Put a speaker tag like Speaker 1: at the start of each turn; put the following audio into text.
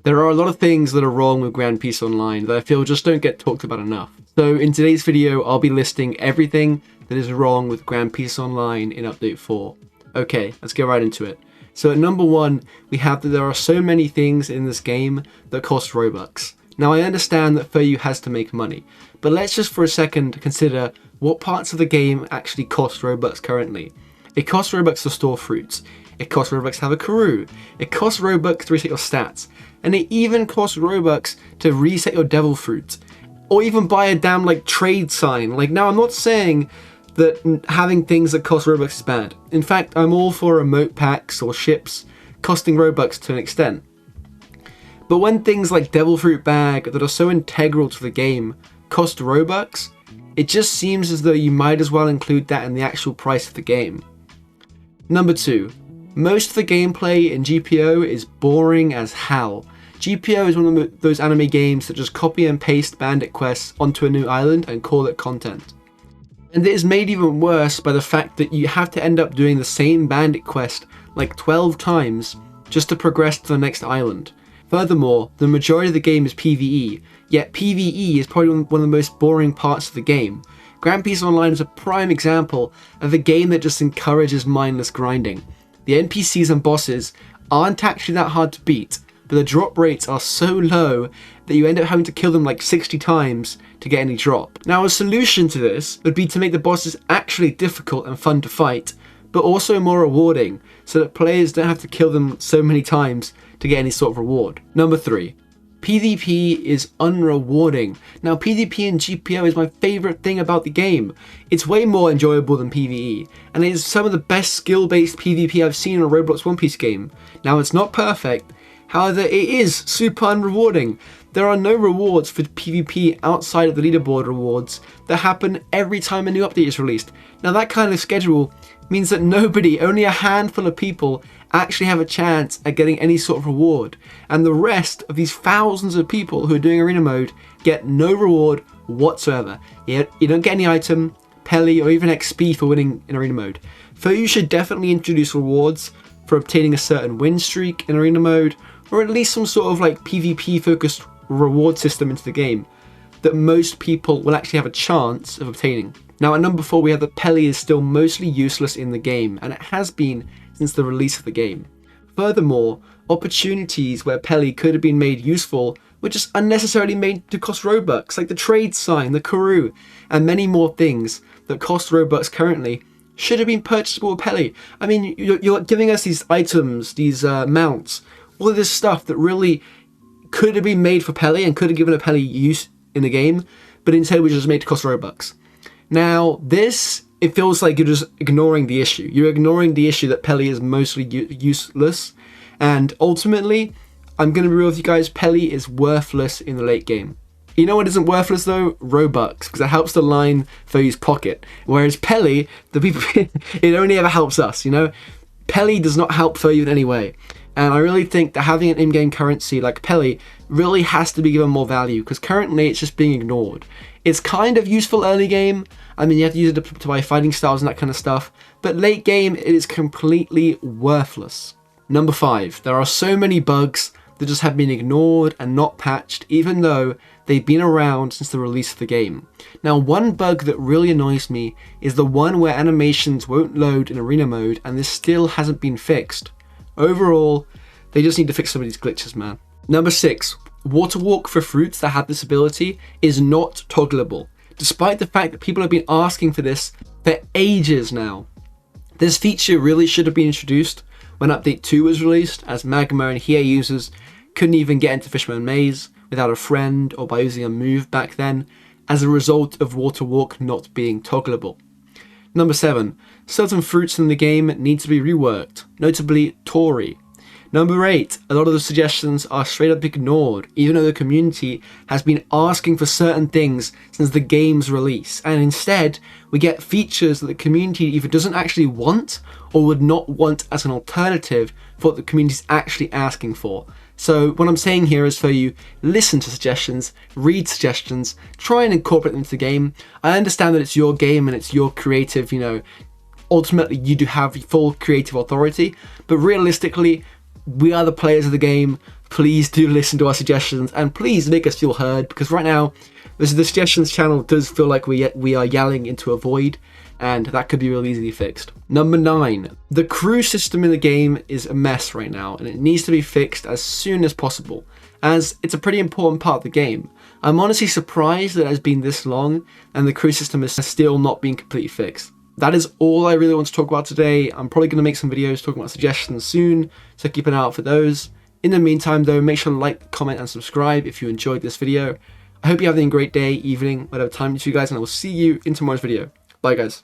Speaker 1: There are a lot of things that are wrong with Grand Peace Online that I feel just don't get talked about enough. So in today's video, I'll be listing everything that is wrong with Grand Peace Online in Update 4. Okay, let's get right into it. So at number 1, we have that there are so many things in this game that cost Robux. Now I understand that Furyu has to make money, but let's just for a second consider what parts of the game actually cost Robux currently. It costs Robux to store fruits, it costs Robux to have a crew, it costs Robux to reset your stats, and it even costs Robux to reset your devil fruit, or even buy a damn trade sign. Now I'm not saying that having things that cost Robux is bad. In fact, I'm all for remote packs or ships costing Robux to an extent. But when things like Devil Fruit Bag that are so integral to the game cost Robux, it just seems as though you might as well include that in the actual price of the game. Number 2, most of the gameplay in GPO is boring as hell. GPO is one of those anime games that just copy and paste bandit quests onto a new island and call it content. And it is made even worse by the fact that you have to end up doing the same bandit quest 12 times just to progress to the next island. Furthermore, the majority of the game is PvE, yet PvE is probably one of the most boring parts of the game. Grand Peace Online is a prime example of a game that just encourages mindless grinding. The NPCs and bosses aren't actually that hard to beat, but the drop rates are so low that you end up having to kill them 60 times to get any drop. Now a solution to this would be to make the bosses actually difficult and fun to fight, but also more rewarding, so that players don't have to kill them so many times to get any sort of reward. Number 3, PvP is unrewarding. Now PvP in GPO is my favourite thing about the game. It's way more enjoyable than PvE, and it is some of the best skill-based PvP I've seen in a Roblox One Piece game. Now it's not perfect, however it is super unrewarding. There are no rewards for PvP outside of the leaderboard rewards that happen every time a new update is released. Now that kind of schedule means that only a handful of people actually have a chance at getting any sort of reward, and the rest of these thousands of people who are doing arena mode get no reward whatsoever. You don't get any item, Pele, or even XP for winning in arena mode. Furyu should definitely introduce rewards for obtaining a certain win streak in arena mode, or at least some sort of PvP focused reward system into the game that most people will actually have a chance of obtaining. Now at number 4, we have that Pele is still mostly useless in the game, and it has been since the release of the game. Furthermore, opportunities where Pele could have been made useful were just unnecessarily made to cost Robux, like the trade sign, the crew, and many more things that cost Robux currently should have been purchasable with Pele. I mean, you're giving us these items, these mounts, all of this stuff that really could have been made for Pele and could have given a Pele use in the game, but instead was just made to cost Robux. Now this, it feels like you're just ignoring the issue. You're ignoring the issue that Pele is mostly useless, and ultimately, I'm going to be real with you guys, Pele is worthless in the late game. You know what isn't worthless though? Robux, because it helps to line Fuyu's pocket. Whereas Pele, it only ever helps us, you know? Pele does not help Furyu in any way. And I really think that having an in-game currency like Pele really has to be given more value, because currently it's just being ignored. It's kind of useful early game. I mean, you have to use it to buy fighting styles and that kind of stuff. But late game, it is completely worthless. Number 5, there are so many bugs that just have been ignored and not patched, even though they've been around since the release of the game. Now, one bug that really annoys me is the one where animations won't load in arena mode, and this still hasn't been fixed. Overall, they just need to fix some of these glitches, man. Number 6, water walk for fruits that have this ability is not toggleable, despite the fact that people have been asking for this for ages now. This feature really should have been introduced when Update 2 was released, as Magma and Hiei users couldn't even get into Fisherman Maze without a friend or by using a move back then, as a result of water walk not being toggleable. Number 7, certain fruits in the game need to be reworked, notably Tori. Number 8, a lot of the suggestions are straight up ignored, even though the community has been asking for certain things since the game's release, and instead we get features that the community either doesn't actually want or would not want as an alternative for what the community is actually asking for. So what I'm saying here is for you, listen to suggestions, read suggestions, try and incorporate them into the game. I understand that it's your game and it's your creative, ultimately you do have full creative authority, but realistically, we are the players of the game. Please do listen to our suggestions and please make us feel heard, because right now the suggestions channel does feel like we are yelling into a void, and that could be real easily fixed. Number 9, the crew system in the game is a mess right now, and it needs to be fixed as soon as possible, as it's a pretty important part of the game. I'm honestly surprised that it has been this long and the crew system has still not been completely fixed. That is all I really want to talk about today. I'm probably going to make some videos talking about suggestions soon, so keep an eye out for those. In the meantime though, make sure to like, comment and subscribe if you enjoyed this video. I hope you're having a great day, evening, whatever time it is for you guys, and I will see you in tomorrow's video. Bye guys.